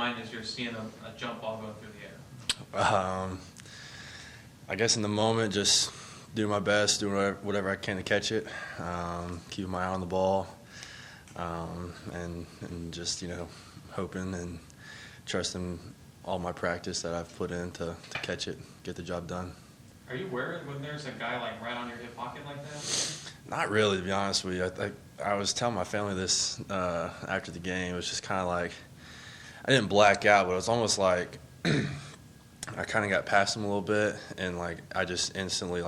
mind as you're seeing a jump ball going through the air? I guess in the moment, just doing my best, doing whatever I can to catch it, keeping my eye on the ball, and just, hoping and trusting all my practice that I've put in to catch it, get the job done. Are you worried when there's a guy like right on your hip pocket like that? Not really, to be honest with you. I was telling my family this after the game. It was just kind of like I didn't black out, but it was almost like I kind of got past him a little bit, and I just instantly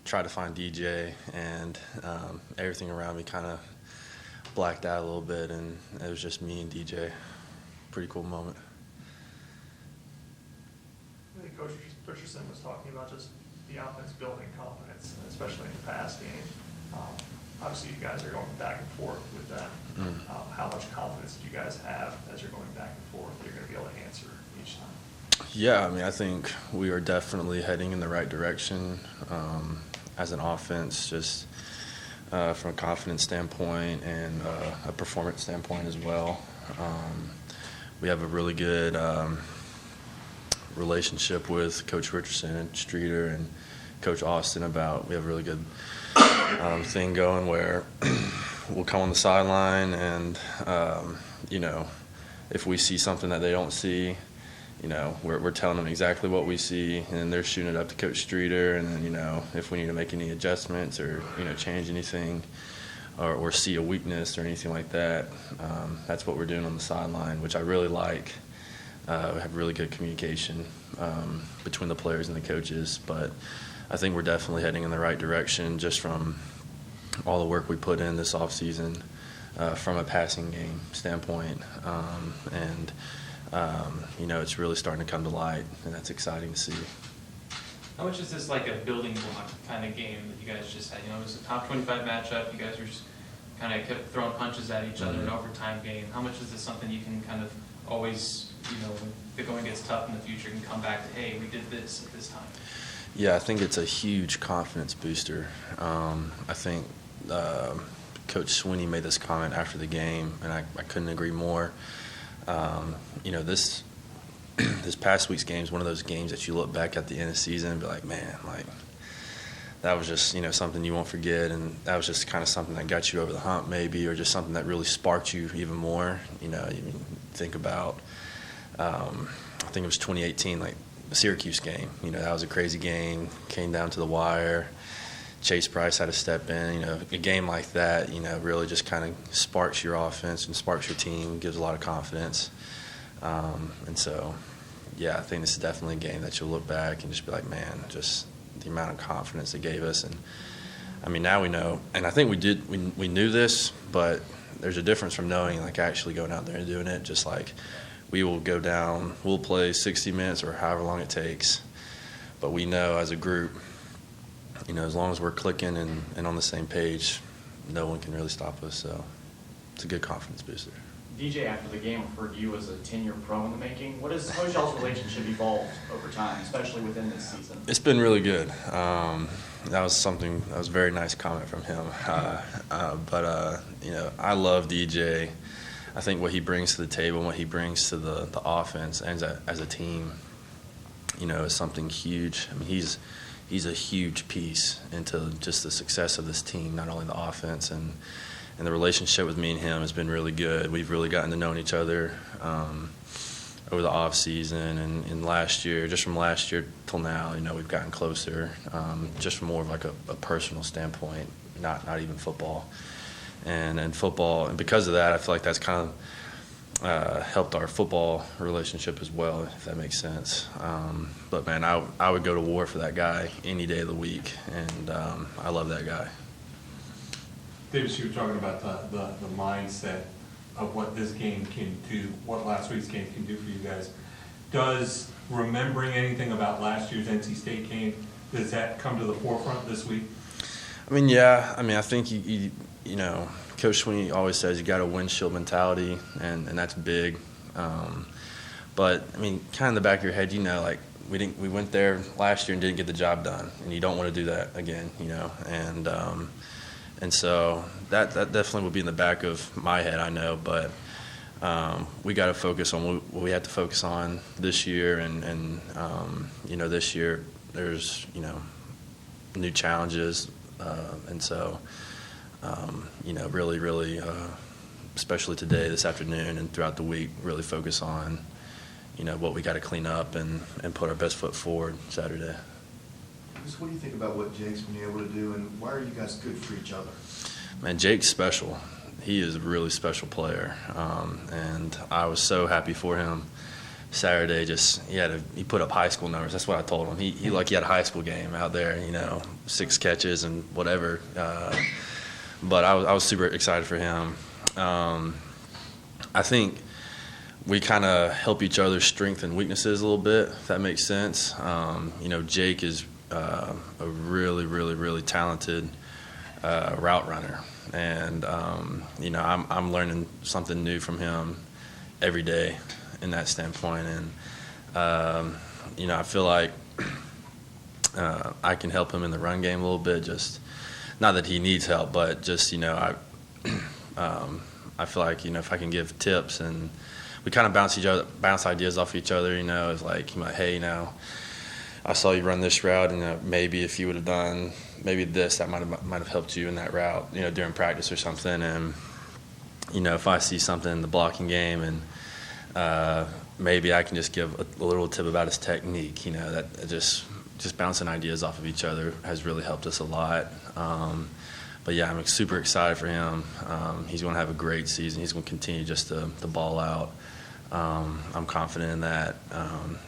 tried to find DJ, and everything around me kind of blacked out a little bit, and it was just me and DJ. Pretty cool moment. I think Coach Richardson was talking about just the offense building confidence, especially in the pass game. Obviously, you guys are going back and forth with them. How much confidence do you guys have as you're going back and forth that you're going to be able to answer each time? Yeah, I think we are definitely heading in the right direction as an offense, just from a confidence standpoint and a performance standpoint as well. We have a really good relationship with Coach Richardson and Streeter and Coach Austin we have a really good thing going where we'll come on the sideline and, if we see something that they don't see, we're telling them exactly what we see, and they're shooting it up to Coach Streeter, and then, if we need to make any adjustments or, change anything or see a weakness or anything like that, that's what we're doing on the sideline, which I really like. We have really good communication between the players and the coaches, but I think we're definitely heading in the right direction just from all the work we put in this offseason from a passing game standpoint. It's really starting to come to light, and that's exciting to see. How much is this like a building block kind of game that you guys just had? It was a top 25 matchup. You guys were just kind of kept throwing punches at each other, an overtime game. How much is this something you can kind of always, when the going gets tough in the future, can come back to, hey, we did this at this time? Yeah, I think it's a huge confidence booster. I think Coach Sweeney made this comment after the game, and I couldn't agree more. This past week's game is one of those games that you look back at the end of the season and be like, man, that was just, something you won't forget, and that was just kind of something that got you over the hump maybe, or just something that really sparked you even more. You think about, I think it was 2018, the Syracuse game. That was a crazy game, came down to the wire. Chase Price had to step in. A game like that, really just kind of sparks your offense and sparks your team, gives a lot of confidence. And so, yeah, I think this is definitely a game that you'll look back and just be like, man, just the amount of confidence it gave us. And, now we know. And I think we knew this, but there's a difference from knowing, actually going out there and doing it. Just we will go down, we'll play 60 minutes or however long it takes. But we know as a group, as long as we're clicking and on the same page, no one can really stop us. So it's a good confidence booster. DJ, after the game, referred to you as a 10-year pro in the making. How has y'all's relationship evolved over time, especially within this season? It's been really good. That was a very nice comment from him. But I love DJ. I think what he brings to the table and what he brings to the offense and as a team, is something huge. He's a huge piece into just the success of this team, not only the offense, and the relationship with me and him has been really good. We've really gotten to know each other over the off season and last year, just from last year till now, we've gotten closer, just from more of a personal standpoint, not even football. And football, and because of that, I feel like that's kind of helped our football relationship as well, if that makes sense. But man, I would go to war for that guy any day of the week, and I love that guy. Davis, you were talking about the mindset of what this game can do, what last week's game can do for you guys. Does remembering anything about last year's NC State game, does that come to the forefront this week? Yeah. I think you Coach Sweeney always says you got a windshield mentality, and that's big. But kind of in the back of your head, we went there last year and didn't get the job done, and you don't want to do that again, And so that definitely would be in the back of my head, I know. But we got to focus on what we have to focus on this year, and this year there's new challenges, and so really, especially today, this afternoon, and throughout the week, really focus on what we got to clean up and put our best foot forward Saturday. What do you think about what Jake's been able to do, and why are you guys good for each other? Man, Jake's special. He is a really special player, and I was so happy for him Saturday. He put up high school numbers. That's what I told him. He had a high school game out there, 6 catches and whatever. But I was super excited for him. I think we kind of help each other's strengths and weaknesses a little bit, if that makes sense. Jake is a really, really, really talented route runner, and I'm learning something new from him every day in that standpoint, and I feel like I can help him in the run game a little bit. Just not that he needs help, but just I feel like if I can give tips, and we kind of bounce ideas off each other. It's like hey, I saw you run this route, and maybe if you would have done maybe this, that might have helped you in that route, during practice or something. And if I see something in the blocking game, and maybe I can just give a little tip about his technique. That just bouncing ideas off of each other has really helped us a lot. But yeah, I'm super excited for him. He's going to have a great season. He's going to continue just to ball out. I'm confident in that,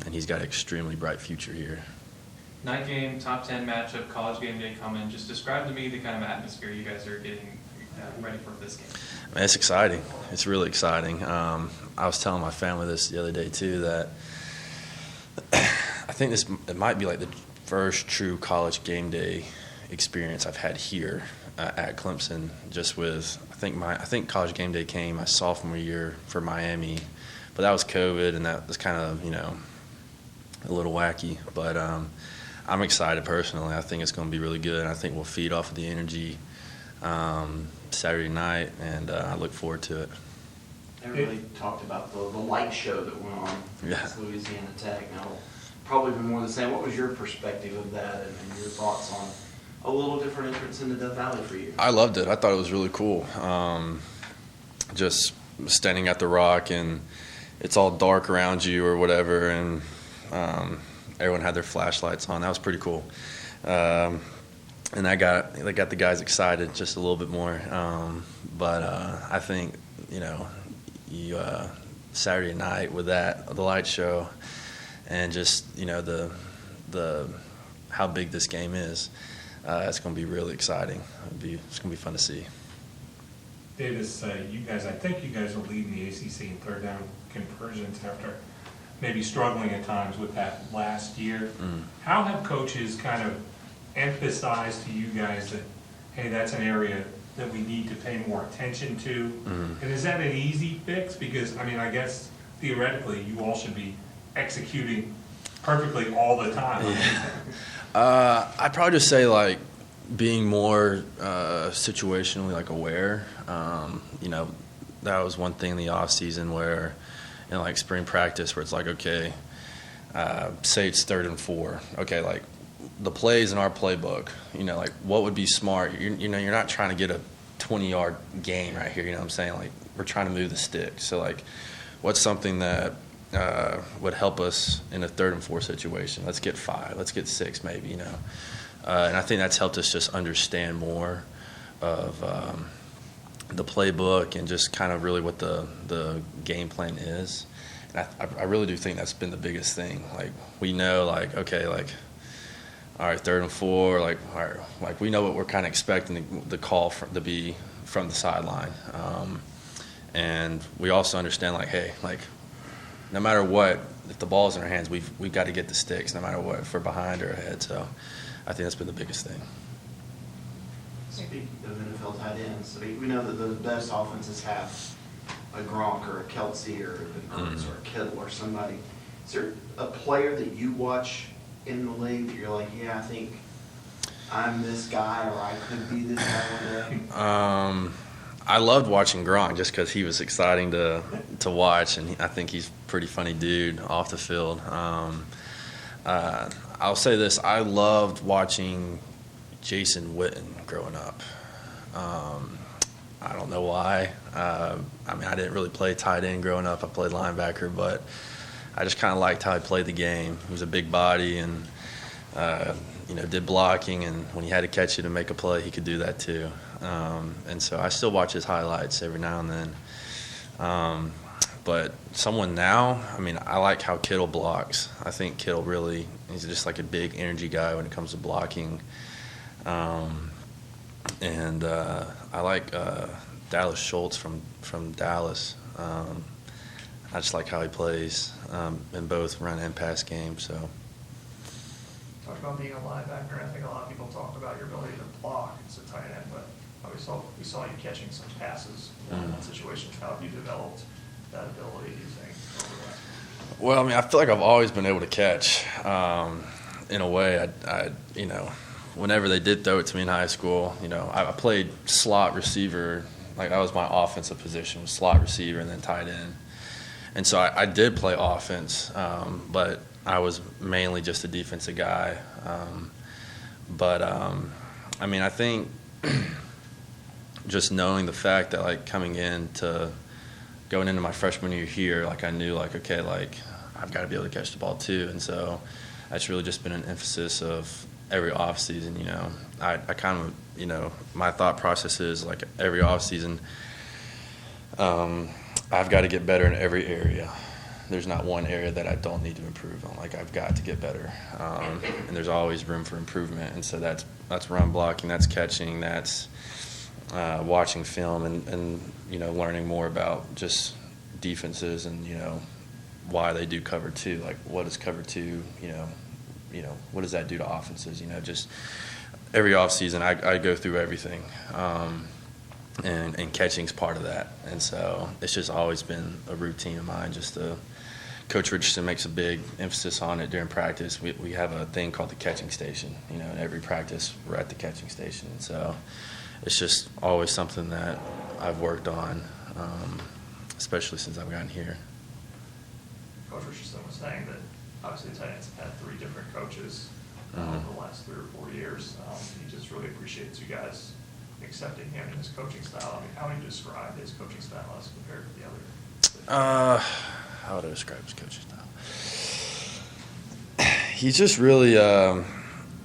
and he's got an extremely bright future here. Night game, top 10 matchup, college game day coming. Just describe to me the kind of atmosphere you guys are getting ready for this game. Man, it's exciting. It's really exciting. I was telling my family this the other day too, that I think it might be like the first true college game day experience I've had here at Clemson. Just with I think college game day came my sophomore year for Miami, but that was COVID, and that was kind of a little wacky. But I'm excited personally. I think it's going to be really good. I think we'll feed off of the energy Saturday night, and I look forward to it. Everybody talked about the light show that went on against Louisiana Tech. Now, probably been more the same. What was your perspective of that, and your thoughts on a little different entrance into Death Valley for you? I loved it. I thought it was really cool. Just standing at the rock, and it's all dark around you or whatever, and everyone had their flashlights on. That was pretty cool. And they got the guys excited just a little bit more. But I think, Saturday night with the light show, and just, the how big this game is, it's going to be really exciting. It's going to be fun to see. Davis, I think you guys are leading the ACC in third down conversions after maybe struggling at times with that last year. How have coaches kind of emphasized to you guys that, hey, that's an area that we need to pay more attention to? And is that an easy fix? Because, I guess theoretically you all should be executing perfectly all the time. I'd probably just say being more situationally aware. That was one thing in the off season where in spring practice where it's okay, say it's 3rd and 4. Okay, the plays in our playbook, what would be smart? You're not trying to get a 20-yard gain right here. You know what I'm saying? We're trying to move the stick. So what's something that would help us in a 3rd and 4 situation? Let's get 5. Let's get 6 maybe, And I think that's helped us just understand more of the playbook and just kind of really what the game plan is. And I really do think that's been the biggest thing. We know, okay, all right, 3rd and 4, all right, we know what we're kind of expecting the call to be from the sideline. And we also understand, hey, no matter what, if the ball's in our hands, we've got to get the sticks, no matter what, if we're behind or ahead. So I think that's been the biggest thing. Speaking of NFL tight ends, we know that the best offenses have a Gronk or a Kelsey or a Ertz or a Kittle or somebody. Is there a player that you watch in the league that you're yeah, I think I'm this guy or I could be this guy one day? I loved watching Gronk just because he was exciting to watch, and I think he's a pretty funny dude off the field. I'll say this: I loved watching Jason Witten growing up. I don't know why. I mean, I didn't really play tight end growing up. I played linebacker, but I just kind of liked how he played the game. He was a big body and, did blocking, and when he had to catch you to make a play, he could do that too. And so I still watch his highlights every now and then. But someone now, I mean, I like how Kittle blocks. I think Kittle really, he's just like a big energy guy when it comes to blocking. And I like Dallas Schultz from Dallas. I just like how he plays in both run and pass games. So. Talk about being a linebacker. I think a lot of people talk about your ability to block as a tight end, but we saw you catching some passes in that situation. How have you developed that ability, do you think, over the last few years? Well, I mean, I feel like I've always been able to catch. In a way, I whenever they did throw it to me in high school, I played slot receiver. Like, that was my offensive position, was slot receiver and then tight end. And so I did play offense, but I was mainly just a defensive guy. I mean, I think just knowing the fact that, like, going into my freshman year here, like, I knew, like, okay, like, I've got to be able to catch the ball too. And so that's really just been an emphasis of every offseason. I kind of, my thought process is, like, every offseason, I've got to get better in every area. There's not one area that I don't need to improve on. Like, I've got to get better. And there's always room for improvement. And so that's run blocking, that's catching, that's watching film and learning more about just defenses and, why they do cover two. Like, what is cover two, what does that do to offenses? Just every offseason I go through everything. And catching's part of that. And so it's just always been a routine of mine. Coach Richardson makes a big emphasis on it during practice. We have a thing called the catching station. In every practice we're at the catching station. And so it's just always something that I've worked on, especially since I've gotten here. Coach Richardson was saying that obviously the Titans have had 3 different coaches over the last 3 or 4 years. He just really appreciates you guys accepting him and his coaching style. I mean, how would you describe his coaching style as compared to the other? How would I describe his coaching style? He's just really,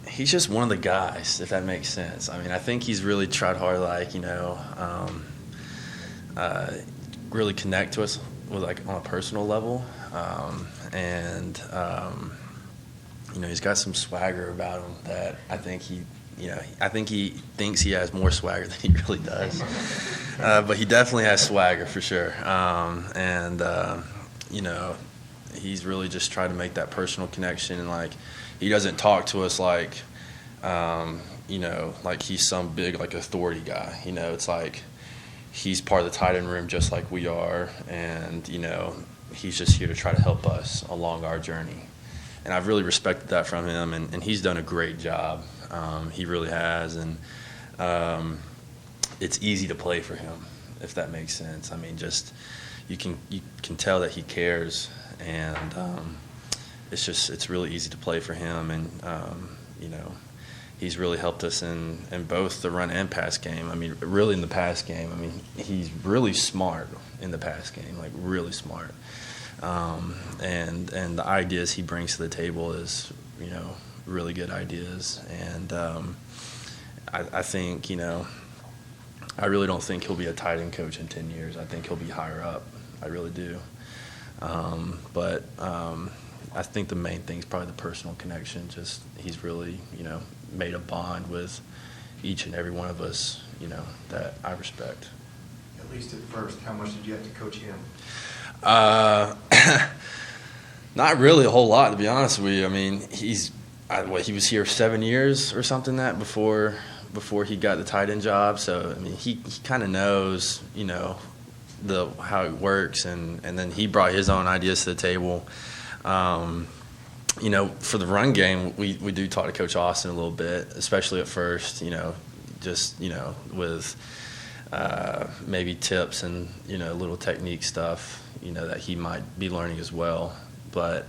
he's just one of the guys, if that makes sense. I mean, I think he's really tried hard, like, really connect to us with, like, on a personal level. He's got some swagger about him that I think I think he thinks he has more swagger than he really does. But he definitely has swagger for sure. He's really just tried to make that personal connection. And, like, he doesn't talk to us like, like he's some big, like, authority guy. It's like he's part of the tight end room just like we are. And, he's just here to try to help us along our journey. And I've really respected that from him. And he's done a great job. He really has, and it's easy to play for him, if that makes sense. I mean, just you can tell that he cares, and it's really easy to play for him. And he's really helped us in both the run and pass game. I mean, really in the pass game. I mean, he's really smart in the pass game, like really smart. And the ideas he brings to the table is, really good ideas. And I think, I really don't think he'll be a tight end coach in 10 years. I think he'll be higher up. I really do. But I think the main thing is probably the personal connection. Just he's really, made a bond with each and every one of us, that I respect. At least at first, how much did you have to coach him? Not really a whole lot, to be honest with you. I mean, he was here 7 years or something before he got the tight end job. So, I mean, he kind of knows, how it works, and then he brought his own ideas to the table. For the run game, we do talk to Coach Austin a little bit, especially at first, with maybe tips and, little technique stuff, that he might be learning as well. But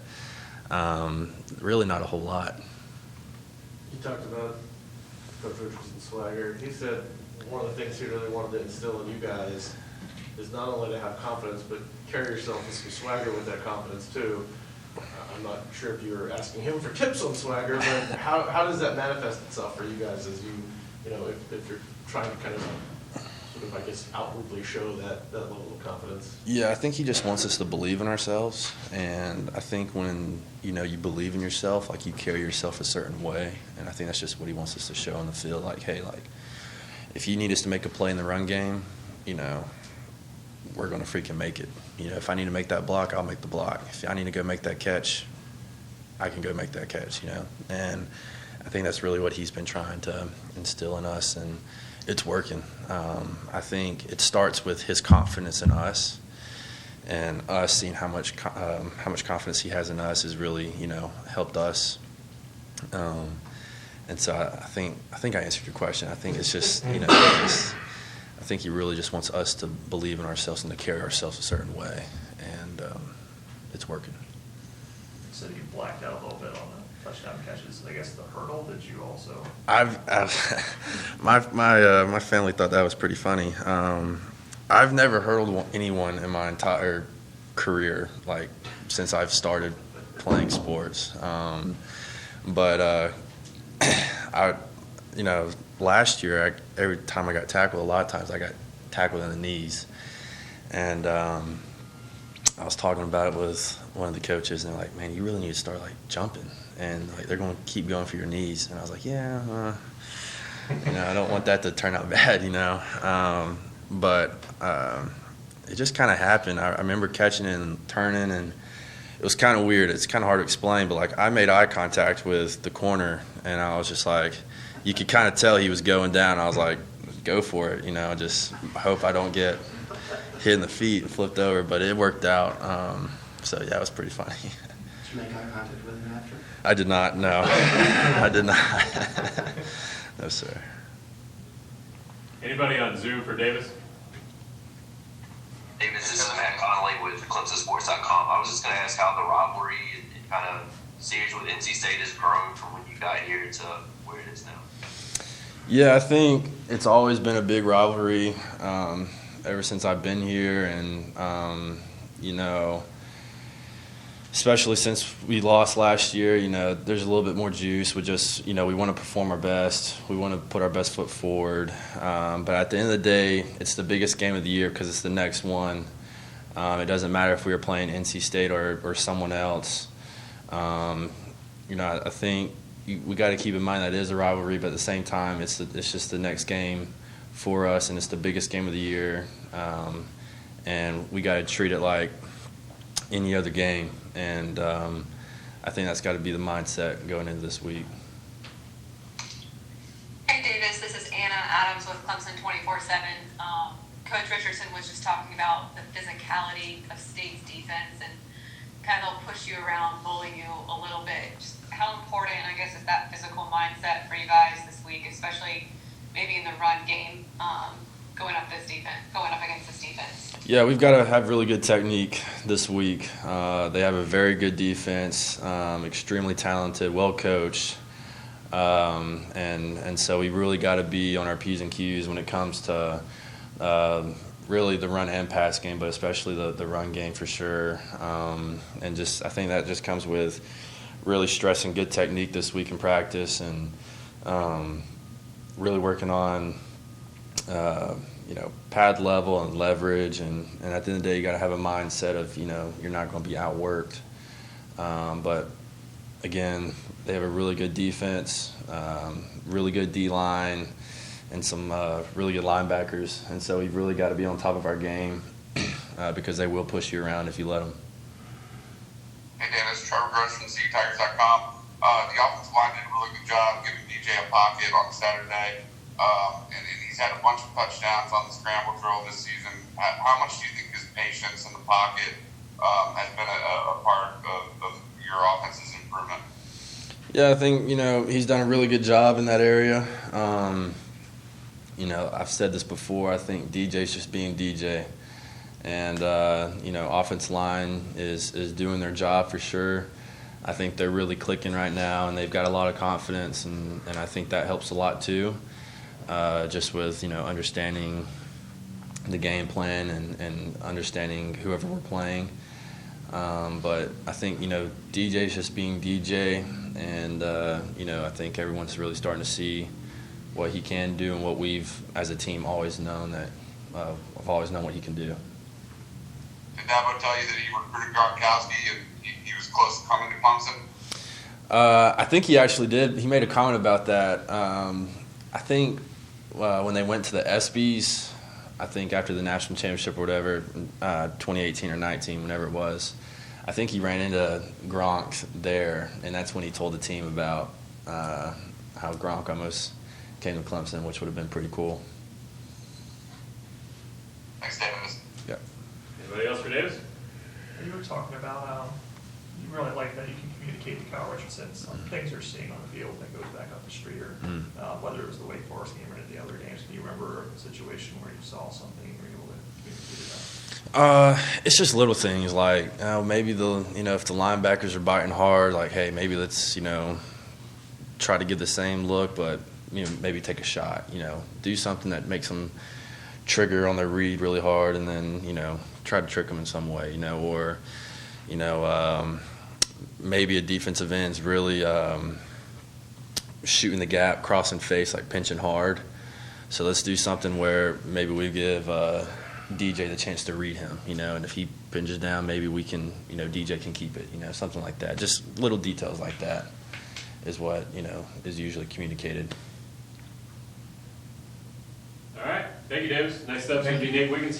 really not a whole lot. You talked about Coach Richardson's swagger. He said one of the things he really wanted to instill in you guys is not only to have confidence, but carry yourself with some swagger with that confidence too. I'm not sure if you were asking him for tips on swagger, but how does that manifest itself for you guys as if you're trying to kind of sort of, I guess, outwardly show that level of confidence? Yeah, I think he just wants us to believe in ourselves. And I think when, you believe in yourself, like you carry yourself a certain way. And I think that's just what he wants us to show on the field. Like, hey, if you need us to make a play in the run game, we're going to freaking make it. If I need to make that block, I'll make the block. If I need to go make that catch, I can go make that catch, And I think that's really what he's been trying to instill in us, and it's working. I think it starts with his confidence in us, and us seeing how much confidence he has in us has really, helped us. And so I think I answered your question. I think it's just, I think he really just wants us to believe in ourselves and to carry ourselves a certain way, and it's working. You said you blacked out a little bit on the touchdown catches. I guess the hurdle, did you also? My family thought that was pretty funny. I've never hurdled anyone in my entire career, like since I've started playing sports. But last year, every time I got tackled, a lot of times I got tackled in the knees. And I was talking about it with one of the coaches, and they're like, man, you really need to start, jumping. And, they're going to keep going for your knees. And I was like, yeah, I don't want that to turn out bad, But it just kind of happened. I remember catching it and turning, and it was kind of weird. It's kind of hard to explain, but, I made eye contact with the corner, and I was just like, you could kind of tell he was going down. I was like, go for it, just hope I don't get hit in the feet and flipped over, but it worked out. So, yeah, it was pretty funny. Did you make eye contact with him after? I did not, no. I did not. No, sir. Anybody on Zoom for Davis? Davis, this is Matt Connolly with ClemsonSports.com. I was just going to ask how the rivalry and kind of series with NC State has grown from when you got here to where it is now. Yeah, I think it's always been a big rivalry ever since I've been here, and especially since we lost last year, there's a little bit more juice with just, we want to perform our best. We want to put our best foot forward. But at the end of the day, it's the biggest game of the year because it's the next one. It doesn't matter if we were playing NC State or someone else. I think we got to keep in mind that it is a rivalry, but at the same time, it's just the next game for us, and it's the biggest game of the year. And we got to treat it like any other game. And I think that's got to be the mindset going into this week. Hey Davis, this is Anna Adams with Clemson 24/7. Coach Richardson was just talking about the physicality of State's defense, and kind of they'll push you around, bully you a little bit. Just how important, I guess, is that physical mindset for you guys this week, especially maybe in the run game, going up against this defense? Yeah, we've got to have really good technique this week. They have a very good defense, extremely talented, well coached, and so we really got to be on our P's and Q's when it comes to really the run and pass game, but especially the run game for sure. And just I think that just comes with really stressing good technique this week in practice, and really working on pad level and leverage, and at the end of the day, you got to have a mindset of you're not going to be outworked. But again, they have a really good defense, really good D line, and some really good linebackers, and so we've really got to be on top of our game because they will push you around if you let them. Hey Dennis, Trevor Gross from Tigers.com. The offensive line did a really good job giving DJ a pocket on Saturday, and he's had a bunch of touchdowns on the scramble drill this season. How much do you think his patience in the pocket has been a part of your offense's improvement? Yeah, I think he's done a really good job in that area. you know, I've said this before, I think DJ's just being DJ. And, you know, offense line is doing their job for sure. I think they're really clicking right now, and they've got a lot of confidence, and I think that helps a lot too, just with, you know, understanding the game plan and understanding whoever we're playing. But I think, you know, DJ's just being DJ, and, you know, I think everyone's really starting to see what he can do and what we've, as a team, always known that I've always known what he can do. Did Dabo tell you that he recruited Gronkowski and he was close to coming to Clemson? I think he actually did. He made a comment about that. I think when they went to the ESPYs, I think after the national championship or whatever, 2018 or 19, whenever it was, I think he ran into Gronk there, and that's when he told the team about how Gronk almost came to Clemson, which would have been pretty cool. Thanks, Davis. Yeah. Anybody else for Davis? You were talking about you really like that you can communicate to Kyle Richardson some things you're seeing on the field that goes back up the street, or whether it was the Wake Forest game or any of the other games. Can you remember a situation where you saw something and were able to communicate that? It's just little things like maybe if the linebackers are biting hard, like, hey, maybe let's, you know, try to give the same look, but, you know, maybe take a shot, you know, do something that makes them trigger on their read really hard, and then, you know, try to trick them in some way, you know, or, you know, maybe a defensive end's really shooting the gap, crossing face, like pinching hard. So let's do something where maybe we give DJ the chance to read him, you know, and if he pinches down, maybe we can, you know, DJ can keep it, you know, something like that. Just little details like that is what, you know, is usually communicated. All right. Thank you, Davis. Next up is going to be Nate Wiggins.